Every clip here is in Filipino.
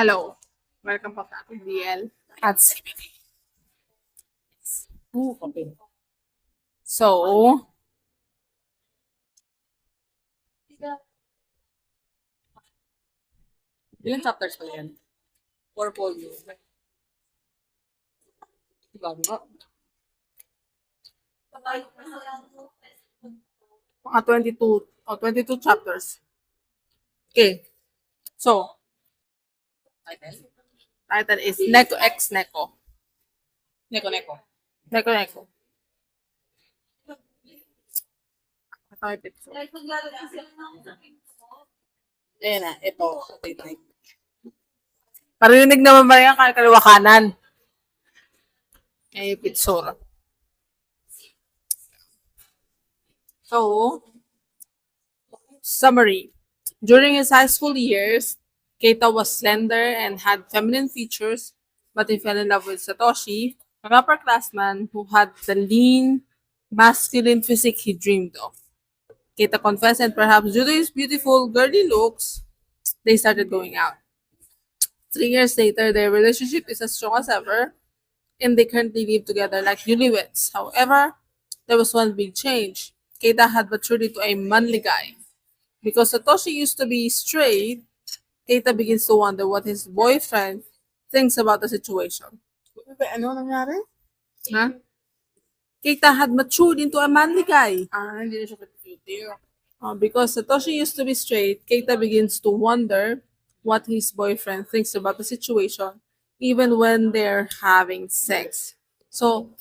Hello. Welcome back to DL at CBD. Okay. So, Ilang chapters pa yan? 4 volumes. Diba nga? mga 22 chapters. Okay. So, Title? title is Neko X Neko. Neko. Neko Neko. Ito yung episode. Ayan na, ito. Marinig naman ba yan kaliwa kanan? Yung pitsura. So, summary. During his high school years, Keita was slender and had feminine features, but he fell in love with Satoshi, an upperclassman who had the lean, masculine physique he dreamed of. Keita confessed, and perhaps due to his beautiful, girly looks, they started going out. 3 years later, their relationship is as strong as ever, and they currently live together like newlyweds. However, there was one big change. Keita had matured into a manly guy. Because Satoshi used to be straight, Keita begins to wonder what his boyfriend thinks about the situation. Ano nangyari? Huh? Keita had matured into a manly guy. Hindi na siya pretty. Because Satoshi used to be straight, Keita begins to wonder what his boyfriend thinks about the situation, even when they're having sex. So,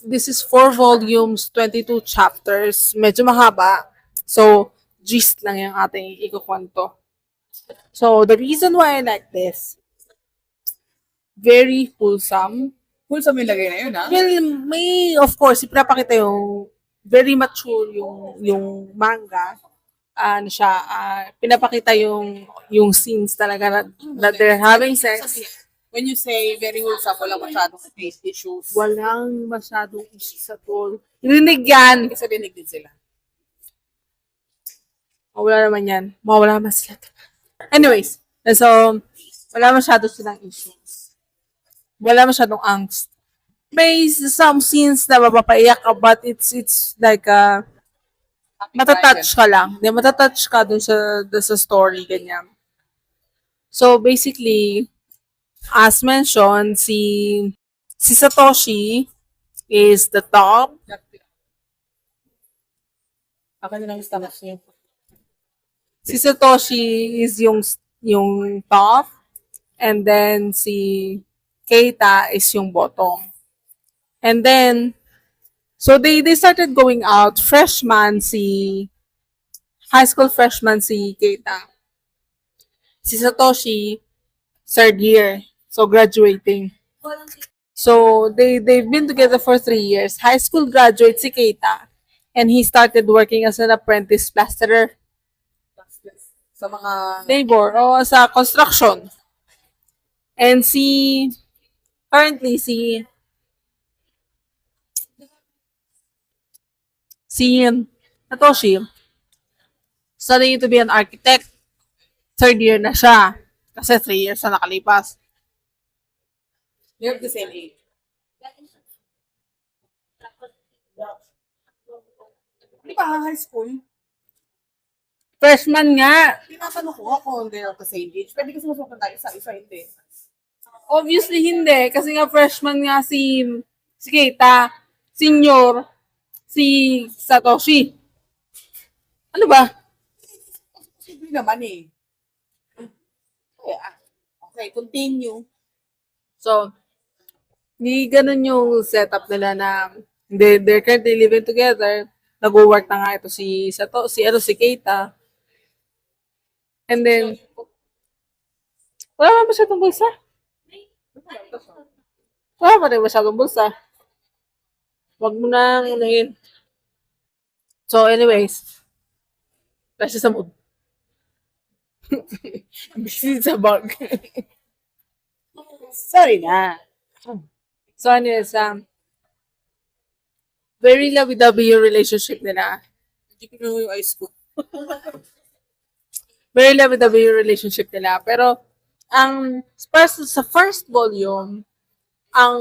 this is 4 volumes, 22 chapters, medyo mahaba. So, gist lang yung ating ikukwento. So, the reason why I like this, very wholesome. Wholesome yung lagay na yun, ha? Well, may, of course, ipinapakita yung very mature yung manga. Ano siya, pinapakita yung scenes talaga that they're having sex. When you say very wholesome, walang masyadong face issues. Walang masyadong issues at all. Rinig yan. Kasi rinig din sila. Wala naman yan. Mawala naman sila. Anyways, so, wala masyado silang issues. Wala masyadong angst. May some scenes na mapapaiyak ka, but it's like, matatouch ka lang. Hindi, matatouch ka dun sa story, ganyan. So, basically, as mentioned, si Satoshi is the top. Akin na lang yung stomach niya. Si Satoshi is yung top. And then, si Keita is yung bottom. And then, so they started going out. High school freshman si Keita. Si Satoshi, 3rd year. So, graduating. So, they've been together for 3 years. High school graduate si Keita. And he started working as an apprentice plasterer. Sa mga... Labor o sa construction. And currently, si Satoshi, studying to be an architect. 3rd year na siya. Kasi 3 years na nakalipas. You have the same age. Di ba high school? Freshman nga. Tinatanong ko ako hindi have the same age. Pwede kasi masukan tayo isa hindi. Obviously, hindi. Kasi nga freshman nga si Keita. Senior, si Satoshi. Ano ba? Hindi naman eh. Okay, continue. So, hindi ganun yung setup nila na they're currently living together. Nag-work na nga ito si Keita. And then, wala naman masyadong bulsa. Wala pa rin masyadong bulsa. Wag mo na unahin. So, anyways, kasi sa mood. Busy sa bag. Sorry na. So, anyways, very lovey-dovey yung relationship nila. Hindi ko yung ice ko. very lovey-dovey yung relationship nila. Pero, ang sa first volume, ang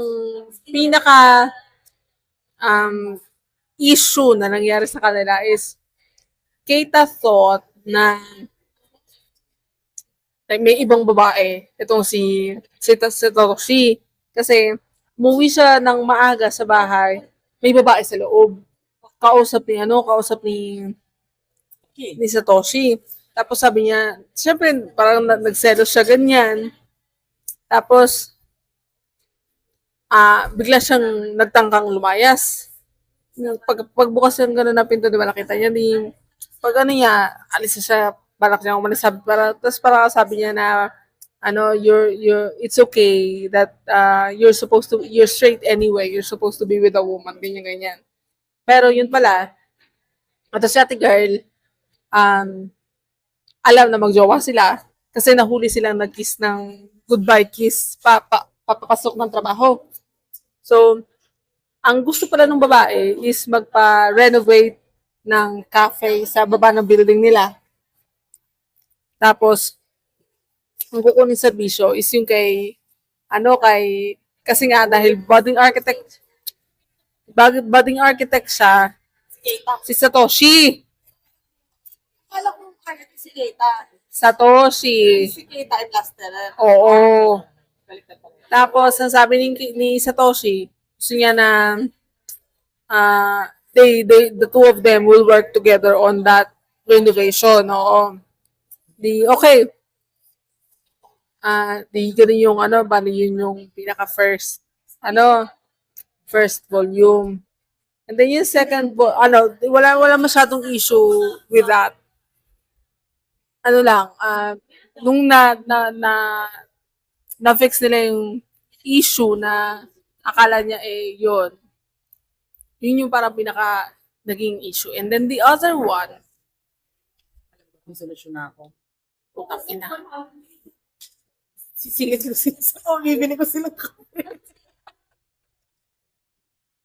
pinaka um, issue na nangyari sa kanila is Keita thought na like, may ibang babae. Itong si Toshi. Kasi, umuwi siya ng maaga sa bahay. May babae sa loob. Kausap ni Satoshi. Tapos sabi niya, syempre, parang nagselos siya ganyan. Tapos, bigla siyang nagtangkang lumayas. Pagbukas ng gano'n na pinto, di ba, nakita niya, pag ano niya, alis na siya, balak niya umalis, tapos parang sabi niya na, it's okay that you're straight anyway, you're supposed to be with a woman, ganyan. Pero yun pala, ito si ate girl, alam na magjowa sila, kasi nahuli silang nag-kiss ng goodbye kiss, papapasok ng trabaho. So, ang gusto pala ng babae is magpa-renovate ng cafe sa baba ng building nila. Tapos, ang kukunin serbisyo is yung kasi nga dahil budding architect siya, si Satoshi. Akala ko si Keita. Satoshi. Si Keita ay plasterer. Oo. Baliktad pala. Tapos, ang sabi ni Satoshi, gusto niya na the two of them will work together on that renovation. Oo. Okay. Ganun yung bali yun yung pinaka first volume. And then yung second wala masyadong issue with that. Nung na-fix nila yung issue na akala niya yun. Yun yung parang pinaka naging issue. And then the other one, May solusyon na ako. putang ina. Sisingit ko sila sa bibili ko sila kape.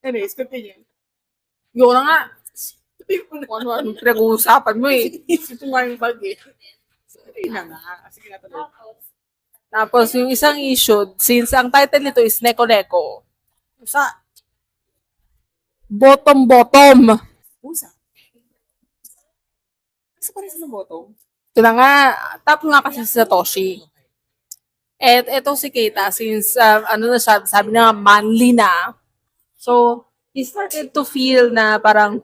Anyways, continue. Yun na nga. Ano pinag-uusapan mo eh. Ito nga yung bag eh. Sorry na nga. Sige na tuloy. Tapos yung isang issue, since ang title nito is Neko Neko, Pusa. bottom. Pusa. Kasi pa rin sa bottom. Ito na nga, top nga kasi si Satoshi. At etong si Keita, since na siya, sabi na manly na. So, he started to feel na parang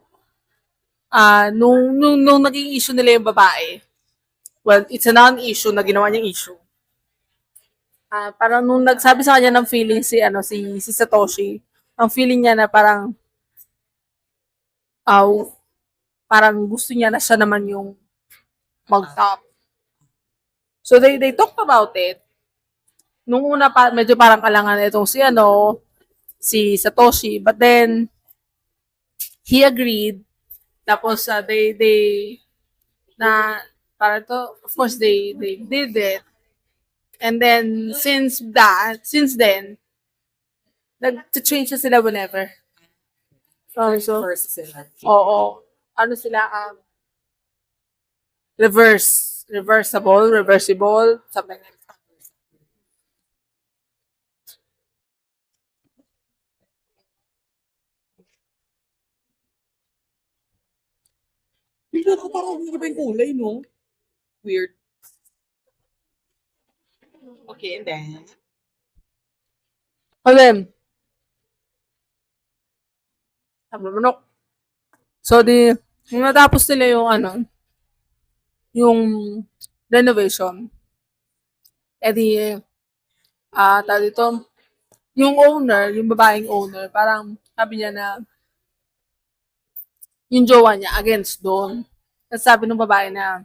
nung naging issue nila yung babae, well, it's a non-issue na ginawa niyang issue. Parang nung nagsabi sa kanya ng feeling si Satoshi, ang feeling niya na parang parang gusto niya na siya naman yung mag-top. So they talked about it. Nung una pa medyo parang alangan itong si Satoshi, but then he agreed. Tapos parang to, of course they did it. And then since then nag-change na sila whenever. So First sila. oo. Ano sila reversible, something like that. Bigla ko parang hindi ba yung kulay, no? Weird. Okay, and then? And then, manok. So, nung natapos nila yung renovation, tawag dito, yung babaeng owner, parang sabi niya na, yung jowa niya against doon. Kasi sabi ng babae na,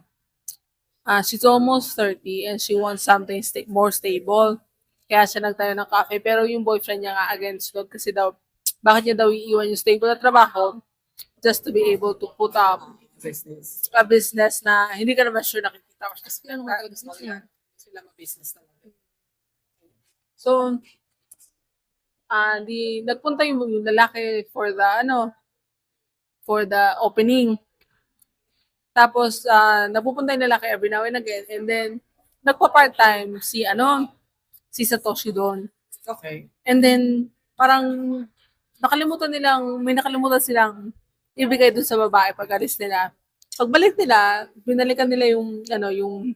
she's almost 30 and she wants something more stable. Kaya siya nagtayo ng cafe. Pero yung boyfriend niya nga against doon kasi daw, bakit niya daw iiwan yung stable na trabaho just to be able to put up a business na hindi ka naman sure nakikita. Kasi Sila ma-business na. So, nagpunta yung lalaki for the opening. Tapos, napupunta yung lalaki every now and again. And then, nagpa-part-time si Satoshi doon. Okay. And then, parang, may nakalimutan silang ibigay doon sa babae pag alis nila. Pagbalik nila, binalikan nila yung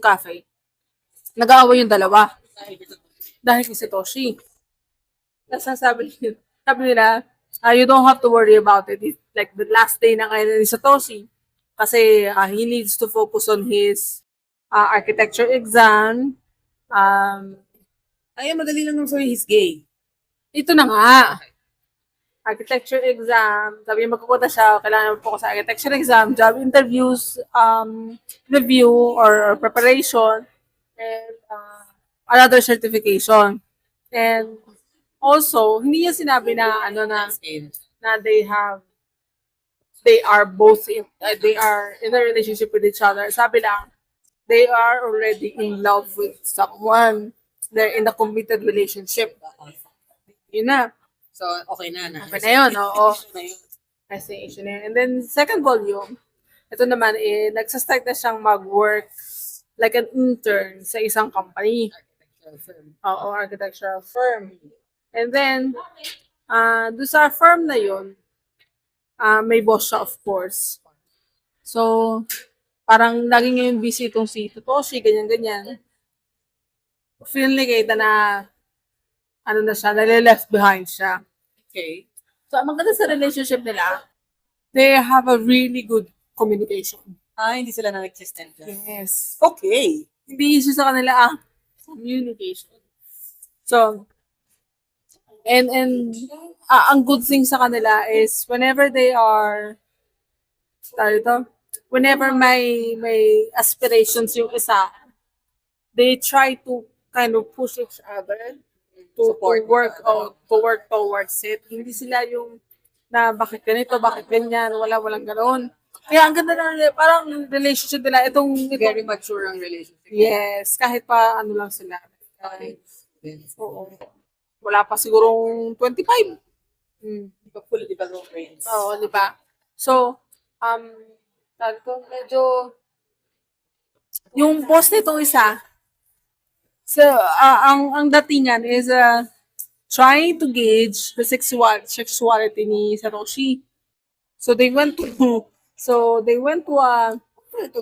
cafe. Nag-aaway yung dalawa. Dahil kay Satoshi. Tapos sabi nila, you don't have to worry about it. It's like the last day na kayo ni Satoshi. Kasi he needs to focus on his architecture exam. Ay, madali lang nung sabi he's gay. Ito na nga. Architecture exam. Sabi niya magkukuta siya, kailangan po sa architecture exam, job interviews, review or preparation, and another certification. And also, hindi niya sinabi na na they are in a relationship with each other. Sabi lang, they are already in love with someone. They're in a committed relationship. Yun na. So, okay na. Okay na yun, oo. Na yun. Resignation na yun. And then, second volume, ito naman, nagsastart na siyang mag-work like an intern sa isang company. Architectural firm. Oo, architectural firm. And then, doon sa firm na yun, may boss siya, of course. So, parang lagi ngayon busy itong si Totoshi, ganyan-ganyan. Feel ni Keita na nalileft behind siya. Okay. So, ang maganda sa relationship nila, they have a really good communication. Hindi sila non-existent. Yes. Okay. Hindi issue sa kanila communication. So, and ang good thing sa kanila is whenever whenever may aspirations yung isa, they try to kind of push each other to work towards it. Hindi sila yung na bakit ganito, bakit ganyan, walang ganoon. Kaya ang ganda na parang relationship nila, Very mature ang relationship. yes, kahit pa lang sila. Oo. Wala pa sigurong 25. Di ba fully developed brains? Oo, di ba? So, medyo yung boss nitong isa, so, ang datingan is trying to gauge the sexuality ni Satoshi. So they went to To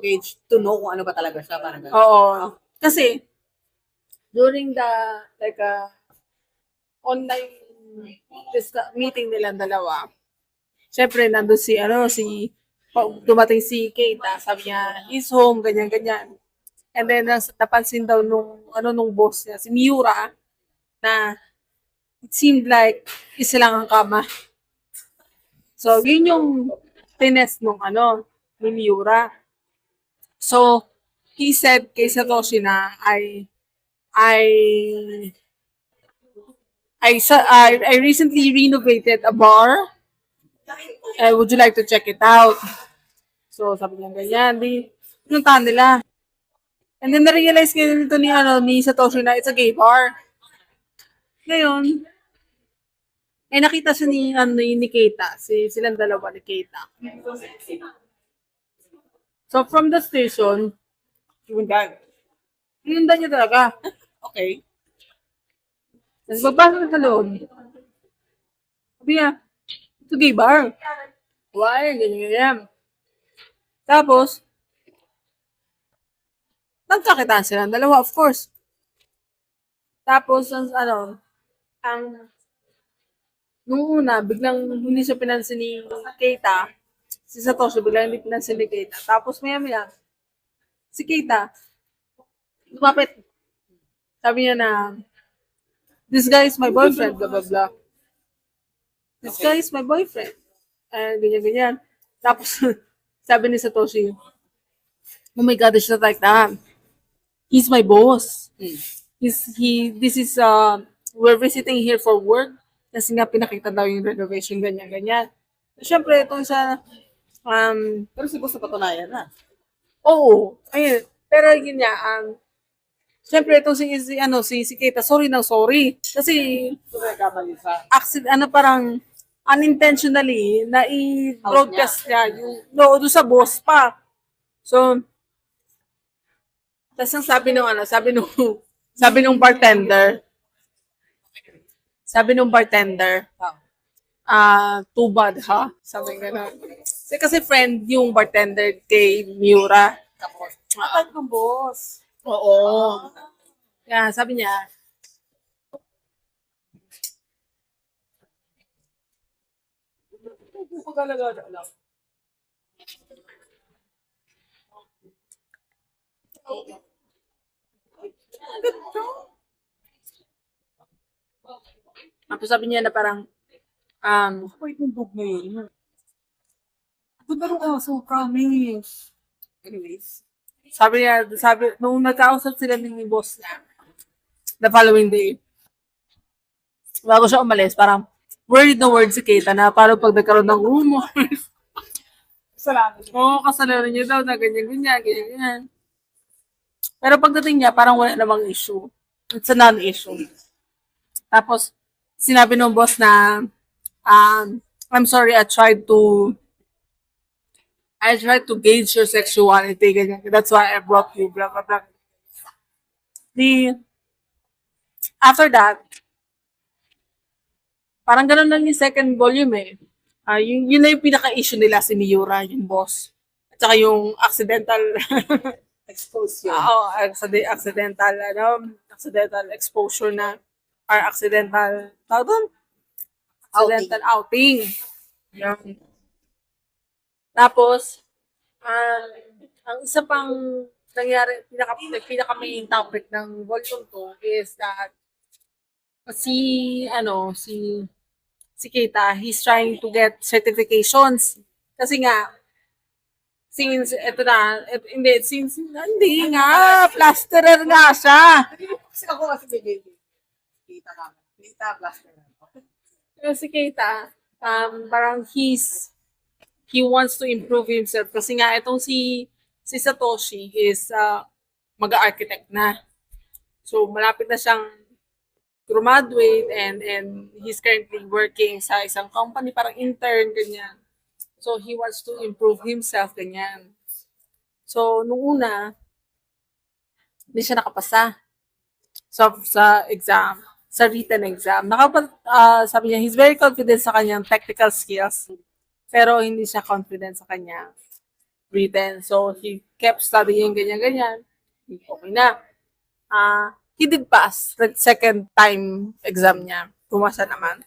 gauge, to know kung ano ba talaga siya. Parang ganun. oo. Kasi during the online meeting nilang dalawa, syempre nandun dumating si Keita, sabi niya, he's home, ganyan. And then, napansin daw nung boss niya, si Miura, na it seemed like isa lang ang kama. So, yun yung tinest ni Miura. So, he said kay Satoshi na, I recently renovated a bar. Would you like to check it out? So, sabi niya ganyan. Di, pinuntahan nila. And then, na-realize ngayon nito ni Satoshi na it's a gay bar. Ngayon, nakita siya ni Keita. Silang dalawa ni Keita. So, from the station, hinundan niya talaga. Okay. Tapos, babasa sa loob. Sabi niya, it's a gay bar. Why? Ganyan. Tapos, nagkakitaan silang dalawa, of course. Tapos, nung una, biglang hindi siya pinansin ni Keita. Si Satoshi, biglang hindi pinansin ni Keita. Tapos, maya-maya, si Keita, lumapit. Sabi niya na, this guy is my boyfriend, blah, blah, blah. This guy is my boyfriend. Ganyan. Tapos, sabi ni Satoshi, oh my God, it's not like that. He's my boss. We're visiting here for work. Kasi nga pinakita daw yung renovation, ganyan. Siyempre, itong sa, Pero si boss na patunayan na. oo, ayun. Pero yun nga, siyempre, itong si Keita, sorry. Kasi, Nagkamali sa parang, unintentionally, na i-broadcast niya, doon sa boss pa. So, tapos ang sabi nung bartender, too bad ha? Sabi gano'n. Kasi friend yung bartender kay Miura. Tapos, atag ng boss. Oo. Kaya sabi niya, Pagkalagada lang. tapos sabi niya na parang, Wait, ng dog na yun. Ganda rin aso, promise. Anyways. nung nagkausap sila ni boss niya, the following day, bago siya umalis, parang, word na word si Keita na parang pag nagkaroon ng rumor, Salamat. kasalanan niya daw na ganyan. Pero pagdating niya, parang wala namang issue. It's a non-issue. Tapos, sinabi ng boss na, I'm sorry, I tried to gauge your sexuality, ganyan. That's why I brought you, blah, blah, blah. After that, parang ganun lang yung second volume eh. Yun na yung pinaka-issue nila si Miura, yung boss. At saka yung accidental, Expose yun. accidental exposure na, or accidental, tawag doon? Accidental outing. Yan. Tapos, ang isa pang nangyari, pinaka main topic ng volume 2 is that si Keita, he's trying to get certifications. Kasi nga, hindi nga, plasterer nga siya. Kasi ako kasi baby. Kita namin. Kita plaster na. Pero si Keita, parang he wants to improve himself. Kasi nga, itong si Satoshi is mag-architect na. So, malapit na siyang graduate and he's currently working sa isang company, parang intern, ganyan. So, he wants to improve himself, ganyan. So, nung una, hindi siya nakapasa sa exam, sa written exam. Sabi niya, he's very confident sa kanyang technical skills, pero hindi siya confident sa kanyang written. So, he kept studying, ganyan-ganyan. Okay na. He did pass the second time exam niya. Pumasa naman.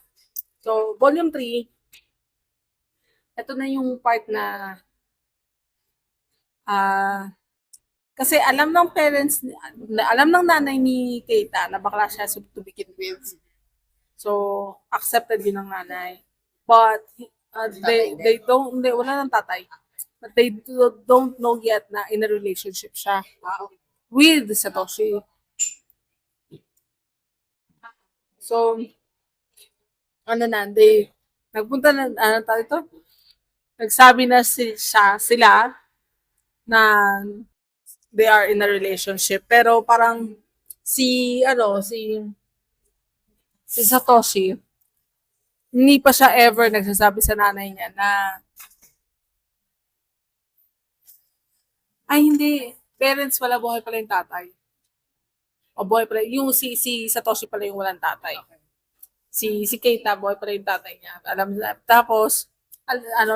So, volume 3, ito na yung part na kasi alam ng nanay ni Keita na bakla siya to begin with. So, accepted yun ng nanay. But, wala ng tatay. But they don't know yet na in a relationship siya with Satoshi. So, nagpunta na, nagsabi na sila na they are in a relationship. Pero parang si Satoshi, hindi pa siya ever nagsasabi sa nanay niya na hindi, parents wala, buhay pala yung tatay. O buhay pala, yung si Satoshi pala yung walang tatay. Si Keita, buhay pala yung tatay niya. Tapos,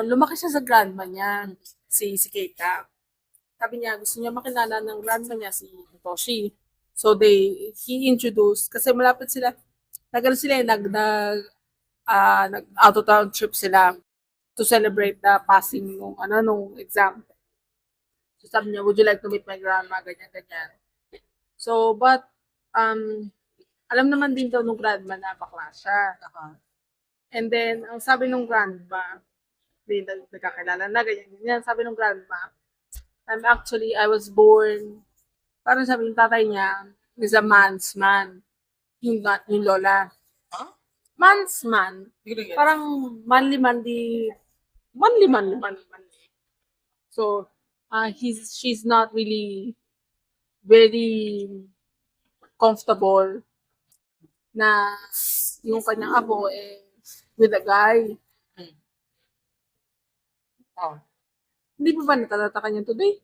lumaki siya sa grandma niya, si Keita. Sabi niya, gusto niya makilala ng grandma niya, si Satoshi. So, he introduced, kasi malapit sila, nag-out-of-town trip sila to celebrate the passing nung exam. So, sabi niya, would you like to meet my grandma? Ganyan. So, but, alam naman din daw nung grandma na bakla siya. And then, ang sabi nung grandma, nagkakilala na, ganyan. Sabi nung grandma, I was born, parang sabi yung tatay niya, is a man's man. Yung lola. Huh? Man's man. Parang manly. So, she's not really very comfortable na yung kanyang apo with a guy. Hindi pa ba natalata kanya today?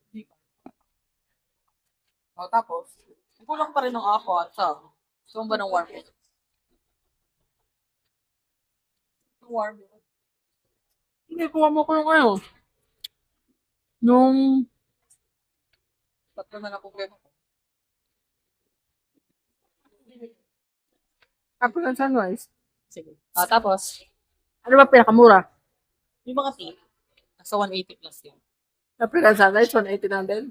O, tapos, kulang pa rin ng ako at sab. Gusto mo ba ng warm milk? Warm milk? Hindi, kuha mo ko yung ano. Nung Tatlo na lang problema ko. African Sunrise. Sige. Tapos, Ano ba pinakamura? yung mga tea, nasa 180 plus yun. African Sunrise, 180 lang din.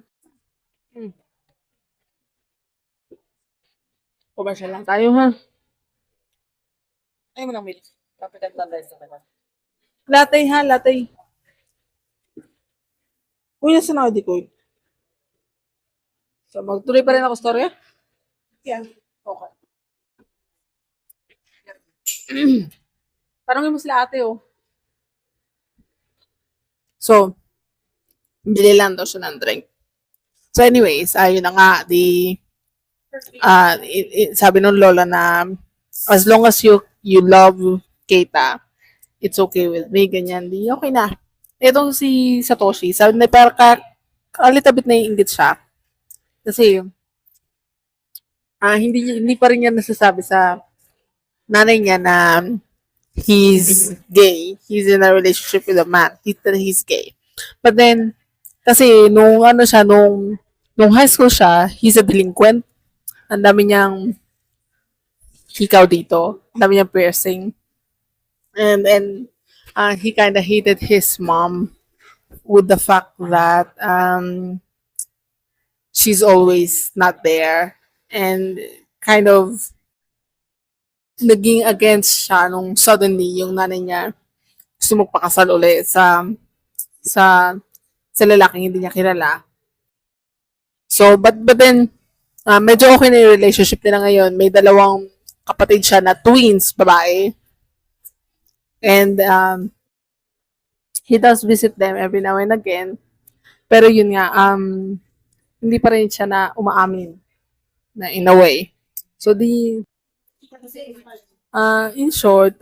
Commercial lang tayo, ha? Ayaw mo ng milk. Capital Sunrise na naman. Latte, ha? Latte. Uy, nasa na ako, di ko. So, magtuloy pa rin ako storya? Yeah. Okay. Tanongin mo sila ate, oh. So, bili lang daw siya ng drink. So, anyways, ayun na nga, sabi nung lola na, as long as you love Keita, it's okay with me, ganyan, di okay na. Itong si Satoshi, sabi na parang a little bit naiingit siya. Kasi, hindi pa rin niya nasasabi sa nanay niya na he's gay. He's in a relationship with a man. He's gay. But then, kasi nung high school siya, he's a delinquent. Ang dami niyang hikaw dito. Ang dami niyang piercing. And he kind of hated his mom with the fact that she's always not there. And kind of naging against siya nung suddenly yung nanay niya gusto magpakasal ulit sa lalaking hindi niya kilala. So, but then, medyo okay na yung relationship nila ngayon. May dalawang kapatid siya na twins, babae. And he does visit them every now and again. Pero yun nga, hindi pa rin siya na umaamin na in a way. So, in short,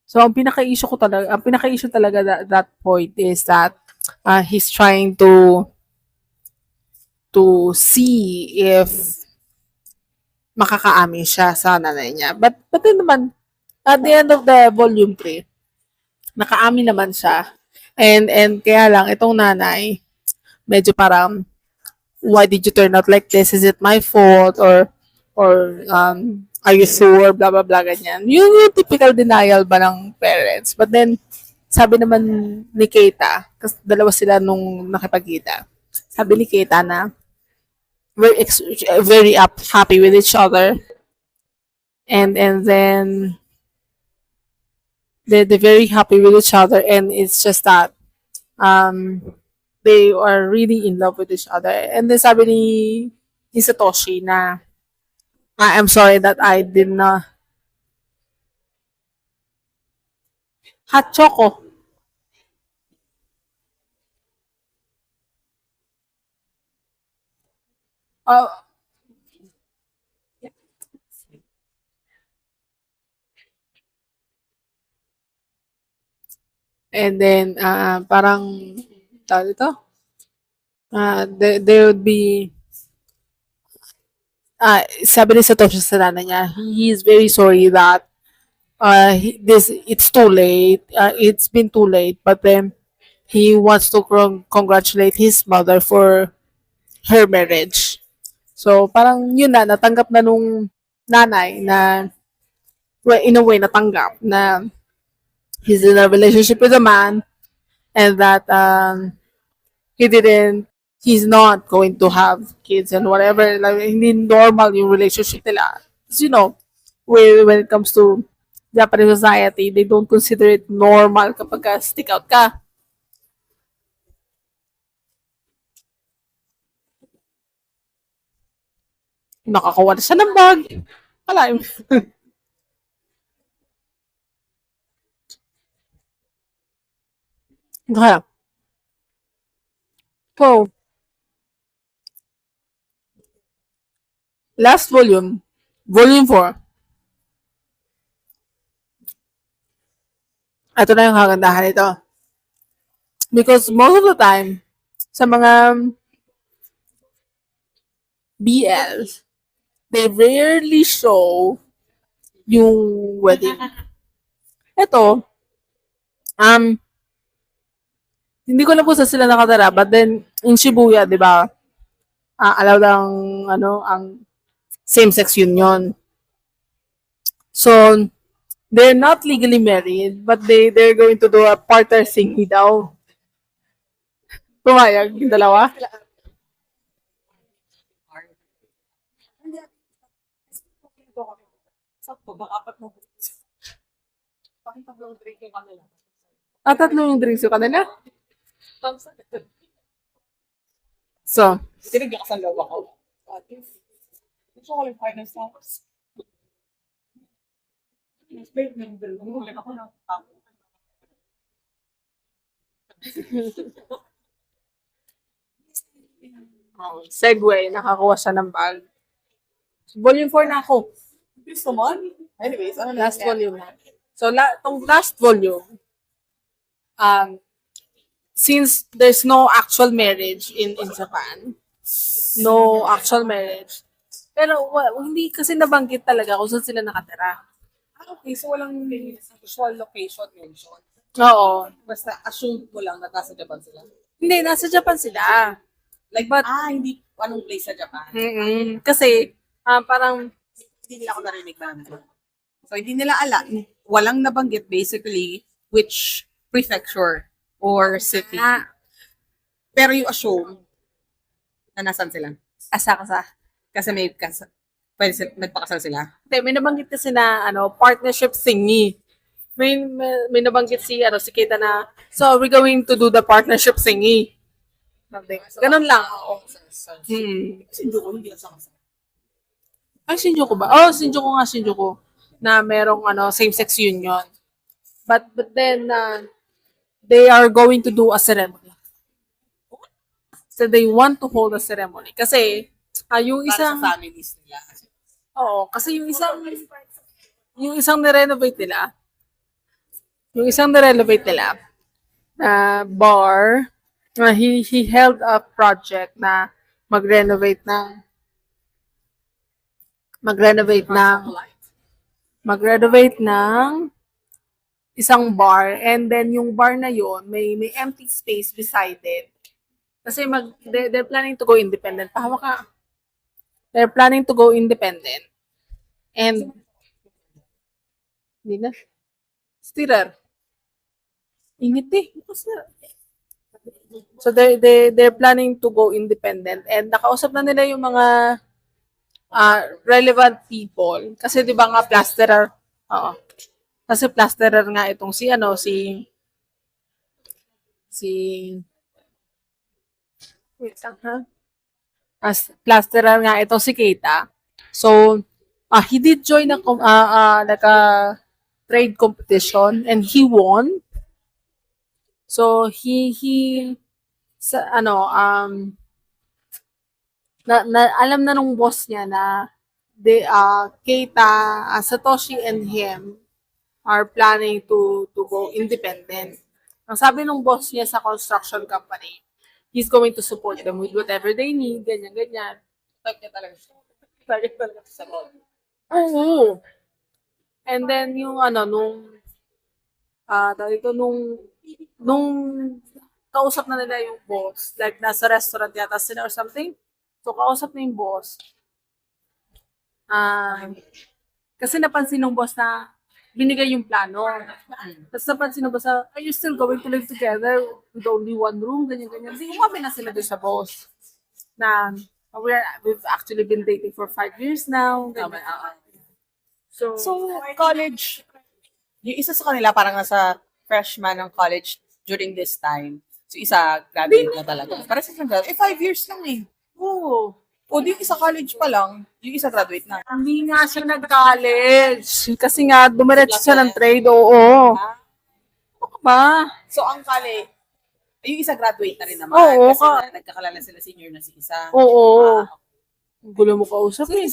so ang pinaka-issue talaga that point is that he's trying to see if makakaamin siya sa nanay niya. But then naman, at the end of the volume 3, nakaamin naman siya. And kaya lang, itong nanay, medyo parang, why did you turn out like this? Is it my fault? Or are you sure? Blah, blah, blah, ganyan. Yung typical denial ba ng parents. But then, sabi naman ni Keita, kasi dalawa sila nung nakipagkita, sabi ni Keita na, very happy with each other. And then, they're very happy with each other. And it's just that, they are really in love with each other. And then sabi ni Satoshi na, I'm sorry that I did not. Hot choco. Uh, and then, parang, tawag ito? There would be, sabi ni Satoshi sa nanay niya, he is very sorry that it's too late. It's been too late. But then, he wants to congratulate his mother for her marriage. So, parang yun na, natanggap na nung nanay na, well, in a way, natanggap na he's in a relationship with a man and that he's not going to have kids and whatever. Like, hindi normal yung relationship nila. Because, when it comes to Japanese society, they don't consider it normal kapag stick out ka. Nakakuha na siya ng bag. Wala. Kaya. So, last volume 4. Ito na yung kagandahan nito. Because most of the time, sa mga BLs, they rarely show yung wedding. Ito, um, hindi ko na po sa sila nakatara, but then, in Shibuya, di ba, allowed ang same-sex union. So, they're not legally married, but they're going to do a partner thingy daw. Pumayag yung dalawa. Sakto, baka apat mo. Pakita mo yung drink yung kanila. Tatlo yung drinks yung kanila. So, Tinigyan ka sa loob ako. Gusto ko lang final stops. Wait, nangulit ako ng tapo. segue, nakakuha siya ng bag. Volume 4 na ako. Gusto mo? Anyways, ano na Last volume na. So, tong last volume, since there's no actual marriage in Japan, no actual marriage, pero hindi kasi nabanggit talaga kung saan sila nakatira. Okay, so walang usual location mention. Oo. Basta assume mo lang na nasa Japan sila. Hindi, nasa Japan sila. Like, but, hindi anong place sa Japan. Kasi, parang, Hindi nila ako narinig na. So, hindi nila alam. Walang nabanggit basically which prefecture or city. Pero you assume na nasan sila. asa-kasa. Kasi pwede nagpakasal sila. Hindi, may nabanggit kasi na, partnership thingy. May nabanggit si Kita na, so we're going to do the partnership thingy. Something. Ganun lang. Shinjuku, hindi lang sa kasal. Ay, Shinjuku ba? Shinjuku. Na merong same-sex union. But then, they are going to do a ceremony. So they want to hold a ceremony. Kasi, yung Para isang, sa families nila. oo, kasi yung isang nirenovate nila, na bar, he held a project na mag-renovate ng isang bar, and then yung bar na yon may empty space beside it. Kasi they're planning to go independent. Pahawa ka. They're planning to go independent. And hindi na. Stirrer. Ingit eh. So they're planning to go independent, and nakausap na nila yung mga relevant people. Kasi 'di ba nga plasterer? Oo. Kasi plasterer nga itong wait lang ha. Plasterer nga itong si Keita. So he did join like a trade competition, and he won. So he alam na nung boss niya na Keita, Satoshi and him are planning to go independent. Ang sabi nung boss niya sa construction company, he's going to support them with whatever they need, ganyan. Type niya talaga siya. Target talaga sa loob. Oo. And then yung nung kausap na nila yung boss, like nasa restaurant yata sila or something. So kausap na yung boss. Kasi napansin ng boss na binigay yung plano. Tapos napansin ng boss na, are you still going to live together with only one room? Ganyan. Di umamin na sila doon sa boss. Na, we've actually been dating for 5 years now. So, college, yung isa sa kanila parang nasa freshman ng college during this time. So, isa graduate na talaga. Parang sa graduate, 5 years lang eh. oo. O, di yung isa college pa lang, yung isa graduate na. Hindi nga siya nag-college. Kasi nga, dumiretso siya ng trade, oo. Ano ka ba? So, ang yung isa graduate na rin naman. Oo, kasi nagkakalala sila senior na si isa. Oo. Gulo mo kausap So, eh.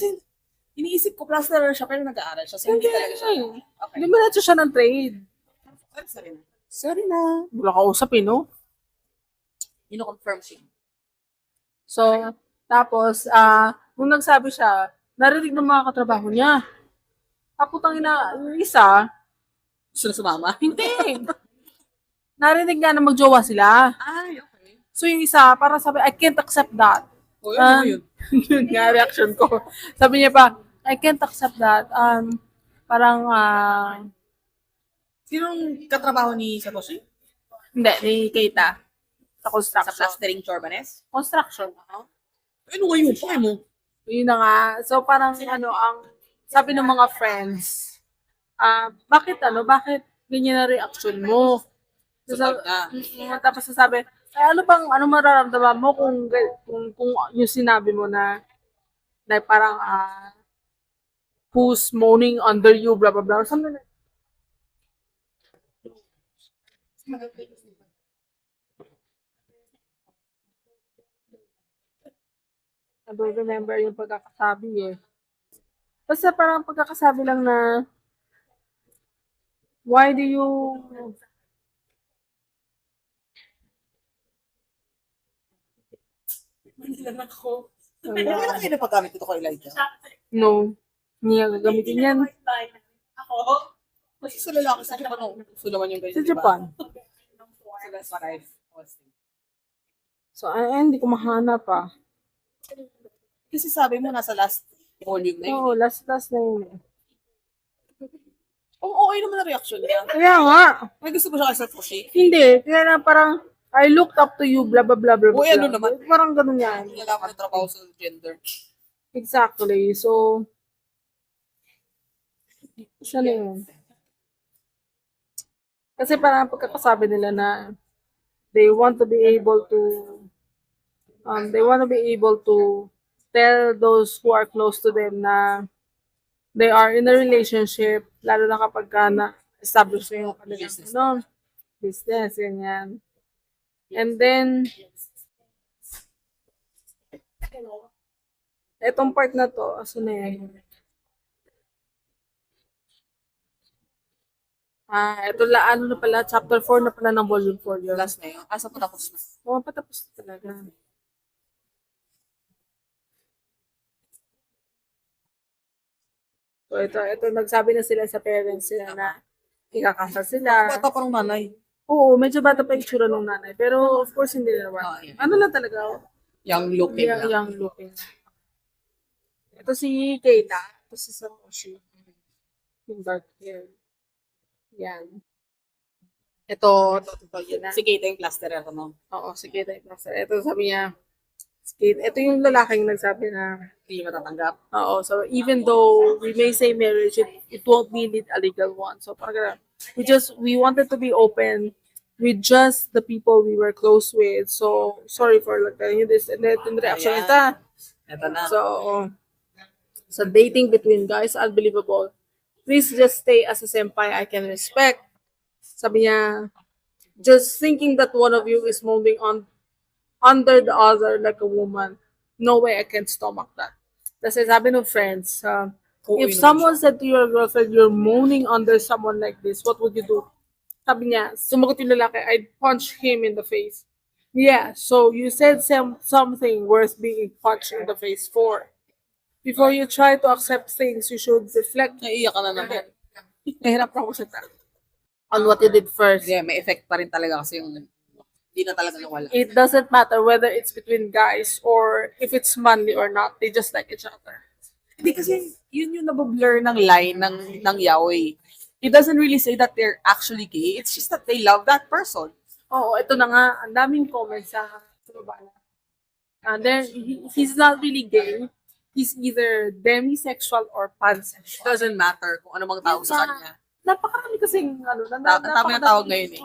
iniisip ko, plasterer siya, pero nag-aaral siya. So, hindi talaga siya. Okay. Dumiretso siya ng trade. Sorry na. Sorry na. Gulo kausap eh, no? Ino-confirm siya. So, tapos, nung nagsabi siya, narinig ng mga katrabaho niya. Kaputang ina, yung isa, Gusto na sumama? hindi. Narinig nga na magjowa sila. Ay, okay. So, yung isa, parang sabi, I can't accept that. O, ano yun? Yun nga, reaction ko. Sabi niya pa, I can't accept that. Parang, Sinong katrabaho ni Satoshi? hindi, ni Keita. Sa Sa construction. plastering Chorbanes? Construction. Ano ngayon? Pakay mo? Yun na nga. So, parang, ang sabi ng mga friends, bakit ganyan na reaction mo? Support na. Tapos sasabi, ano mararamdaman mo kung yung sinabi mo na parang, who's moaning under you, blah, blah, blah, or something like I don't remember yung pagkakasabi eh. Basta parang pagkakasabi lang na, why do you... Wala kayo na paggamit ito kay Elijah? No. Hindi nga gagamitin yan. Kasi sa lalaki sa Japan, gusto naman yung ganyan, Sa di ba? Japan. So that's what I've always think. So, hindi ko mahanap Kasi sabi mo, nasa last volume na yun. Oo, last na yun eh. Okay naman ang reaction niya. Kaya nga. May gusto ba siya kay Satoshi? Hindi. Kaya na parang, I looked up to you, blah, blah, blah, blah, blah. Uy, ano naman? Parang ganun yan. Nalaman ng trabaho sa gender. Exactly. So, siya na yun. Kasi parang pagkakasabi nila na they want to be able to tell those who are close to them na they are in a relationship, lalo na kapag na-establish na yung kanilang business, ganyan. And then, etong part na to, aso na yan? Ito ano na pala, chapter 4 na pala ng volume 4 yun. Last na yun. Asa po tapos na? Oo, patapos na talaga. So, ito, nagsabi na sila sa parents sila na ikakasal sila. Bata pa ng nanay. Oo, medyo bata pa yung tsura ng nanay. Pero, of course, hindi naman. Yeah. Ano lang talaga? Young looking lang. Young looking. Ito si Keita. Ito si Satoshi. Yung dark hair. Yan. Ito, yun na. Si Kate yung plasterer, no? Oo, si Keita yung plaster. Ito sabi niya, ito yung lalaking nagsabi na, Hindi matatanggap. oo, so even though we may say marriage, it won't be a legal one. So parang we wanted to be open with just the people we were close with. So sorry for like telling you this. And then yung reaction Ayan. Ito na. So dating between guys, unbelievable. Please just stay as a senpai I can respect. Sabi niya, just thinking that one of you is moving on under the other like a woman, no way I can stomach that. Kasi sabi ng friends, if someone said to your girlfriend, you're moaning under someone like this, what would you do? Sabi niya, sumagot yung lalaki, I'd punch him in the face. Yeah, so you said something worth being punched in the face for. Before you try to accept things, you should reflect. Naiiyak ka na naman. Nahirap ako sa on what you did first. Yeah, may effect pa rin talaga kasi yung hindi na talaga nawala. It doesn't matter whether it's between guys or if it's manly or not. They just like each other. Hindi kasi yun yung nabablur ng line ng yaoi. It doesn't really say that they're actually gay. It's just that they love that person. Oo, ito na nga. Ang daming comments sa baba na. And then, he's not really gay. He's either demisexual or pansexual. Doesn't matter kung ano mang tawag sa kanya. Napakarami kasing Tama na tawag ngayon eh.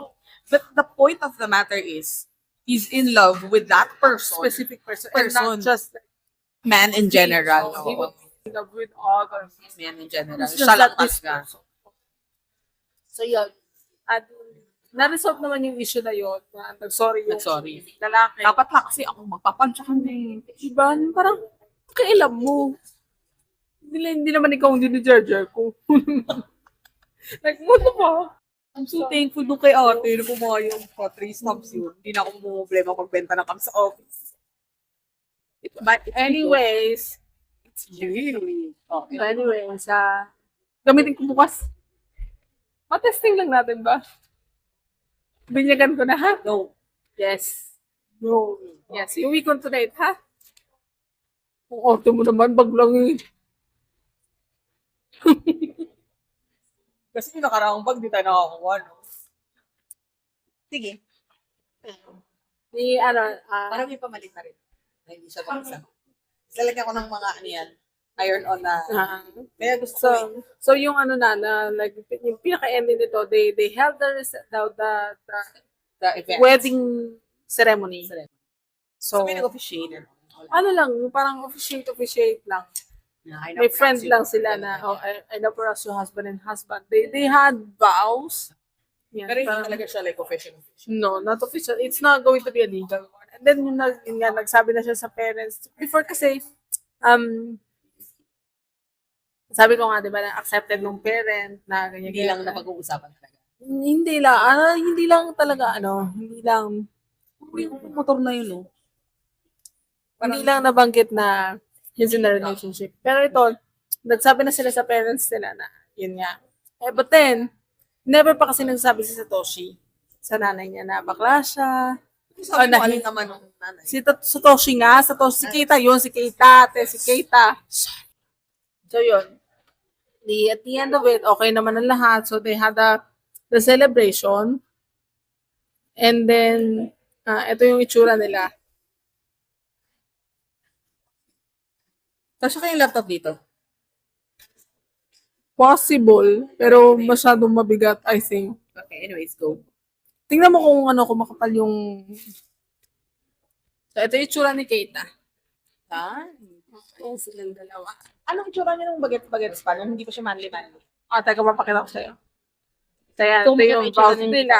But the point of the matter is, he's in love with that person. Specific person. And not just like, Man in general. he would be in love with other Man in general. It's just Siya lang that this talaga. person. So yun. At na-resolve naman yung issue na yun. Na nag-sorry yung Nag-sorry. lalaki. Dapat lang kasi ako magpapansya kami. Diba? Parang, kailan mo? Hindi naman ikaw hindi ni Jar Jar ko. Like, mo ba? I'm so thankful doon kay ate na pumayag yung pottery stumps yun. Hindi na ako problema pagbenta ng cups sa office. But anyways, It's really okay. so anyways, gamitin ko bukas. Testing lang natin ba? Binyagan ko na, ha? No. Yes. No. Yes, iuwi ko tonight, ha? Ang auto mo naman, baglang eh. Kasi yung nakaraang bag, di tayo nakakuha, no? Sige. Ni, Parang may pamalit na rin. Na hindi siya pang-isa. Lalagyan ko ng mga ano yan. Iron on na. Kaya gusto ko eh. so yung like, yung pinaka-ending nito, they held the The event. wedding ceremony. So, So, may nag-officiate. lang, yung parang officiate lang. May friend lang sila na, I love her as your husband and husband. They had vows. Yan, Pero hindi parang- talaga siya like official. No, not official. It's not going to be a legal one. And then, yun nga, nagsabi na siya sa parents. Before kasi, sabi ko nga, di ba, na accepted ng parent na ganyan. Hindi lang na pag-uusapan talaga. Hindi lang talaga, hindi lang, Yung motor na yun, no? hindi lang nabanggit na he's in a relationship. Pero ito, nagsabi na sila sa parents nila na, yun nga. But then, never pa kasi nagsabi si Satoshi sa nanay niya na bakla siya. Sabi mo, nahi- alin naman ng nanay. Si Satoshi nga, si Keita yun, si Keita, si Keita. So yun. At the end of it, okay naman ang lahat. So they had the celebration. And then, ito yung itsura nila. Kasi yung laptop dito. Possible, pero masyadong mabigat, I think. Okay, anyways, go. Tingnan mo kung makapal yung... So, ito yung itsura ni Keita. Ayan silang dalawa. Anong itsura niya ng bagets-bagets pa? Nung hindi pa siya manly-manly. Teka, mapakita ko sa'yo. Kaya, So, ito yung itsura vows niya nila.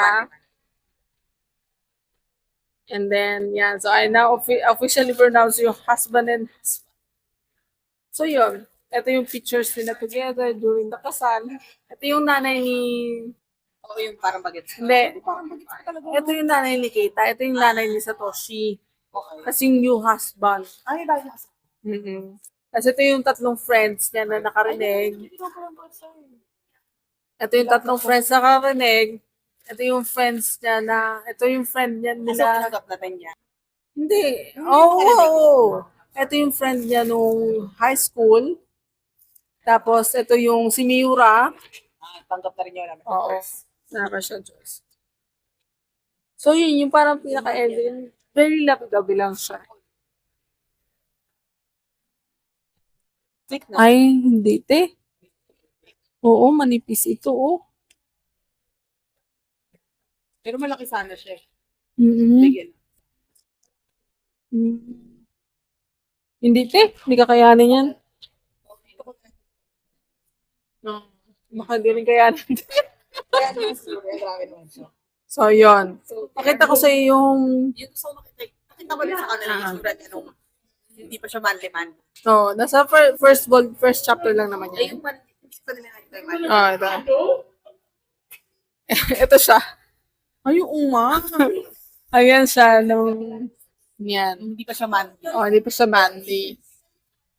And then, yan. So, I now officially pronounce you husband and husband. So, yun. Ito yung pictures nila together during the kasal. Ito yung nanay ni... Oo, yung parang bagets. Hindi. Parang bagets pa talaga. Ito yung nanay ni Keita. Ito yung nanay ni Satoshi. Okay. Kasi yung new husband. Ay, dahil nasa. Kasi ito yung tatlong friends niya na nakarinig. Ito yung tatlong friends na nakarinig. Ito yung friends niya na... Ito yung friend niya Kasi nila. pinagap natin niya. Hindi. Oo. Ito yung friend niya nung high school. Tapos, ito yung si Miura. Tanggap na rin yun namin. Oo. Nakaka-siya, Diyos. So, yun, yung parang pinaka-ending. Very lovey-dovey lang siya. Thick na. Ay, hindi, te. Oo, manipis ito, oh. Pero malaki sana siya. Mm-hmm. Bigyan. Hindi, te. Hindi kakayanin yan. No. Baka hindi rin kayanin. Kaya yung story, grabe naman siya. So, yun. Pakita ko sa iyo yung... Yung gusto ko makita. Nakita ba rin sa kanila yung itsura niya nung hindi pa siya manly-man. No, nasa first chapter lang naman Ay, yan. yung hindi pa nila nakita yung manly. Ito. Ito siya. Ay, yung uma. Ayan siya nung... Yan. Hindi pa siya manly. Hindi pa siya manly.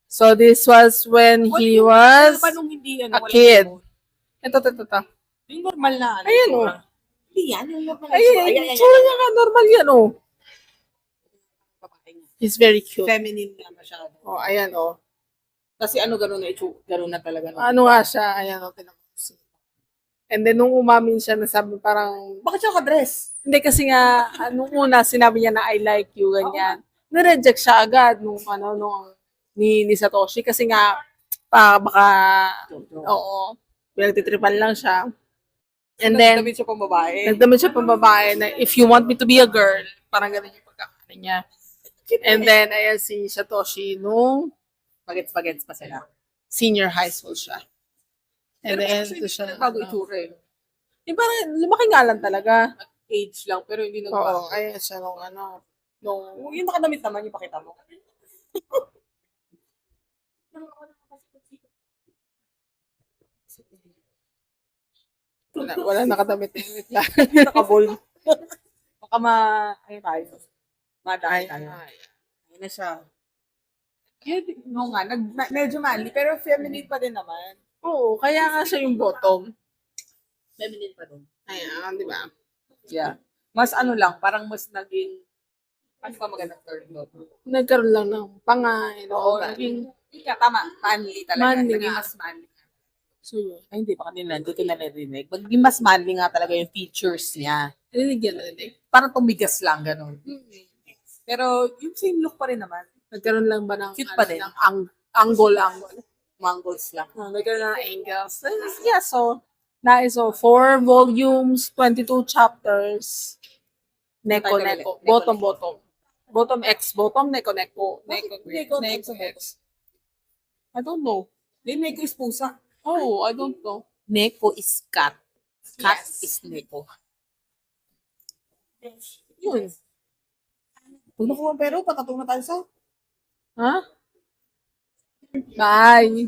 So, this was when he was Ano nung hindi, a kid. Ito. Yung normal na. Ano, Ayan, itsura. oh. Hindi yan. Yung normal na. Ayan, tsura niya nga, normal yan, oh. Babae niya. He's very cute. Feminine nga masyado. Ayan, oh. Kasi ano, gano'n na itsura. Gano'n na talaga. No? Ano nga siya, ayan, oh, tinapos. And then, nung umamin siya, nasabi parang, Bakit siya ka-dress? hindi kasi nga, nung una, sinabi niya na I like you, ganyan. Na-reject siya agad nung ni Satoshi kasi nga, baka, oo, pinagtitripan lang siya. And then, Nagdamit siya pang babae. nagdamit siya pang babae na if you want me to be a girl, parang ganun yung pagkakanin niya. And then, ayan si Satoshi nung Bagets-bagets pa sila. senior high school siya. And then, ito siya. Bago itsura eh. Yung parang, lumaki nga lang talaga. Age lang, pero hindi Oo, nagbago. ayan siya nung Yung nakadamit naman, yung pakita mo. Wala nakadamit eh. Wait lang. Nakabol. Baka ano tayo. Madami tayo. Ayun na siya. No nga, medyo manly, pero feminine pa din naman. Oo, kaya nga siya yung bottom. Feminine pa din. Ayan, di ba? Yeah. Mas ano lang, parang mas naging, ano pa magandang term doon? Nagkaroon lang ng pangay. Oo, naging, tama, manly talaga. Manly Naging nga. mas manly. So, yun. Ay, hindi pa kanina, hindi ko narinig. Maging mas manly nga talaga yung features niya. Narinig yan. Parang tumigas lang, ganun. Pero yung same look pa rin naman. Nagkaroon lang ba ng, Cute pa din. ng angle. Mangles lang. Nagkaroon ng angles. Yeah, so, that is 4 volumes, 22 chapters. Neko. Bottom. Bottom X, bottom, neko. Neko. X. I don't know. Then Neko is pusa. Oh, I don't know. Neko is cat. Cat Yes. is Neko. Yun. Pero patatong na tayo sa Huh? Bye.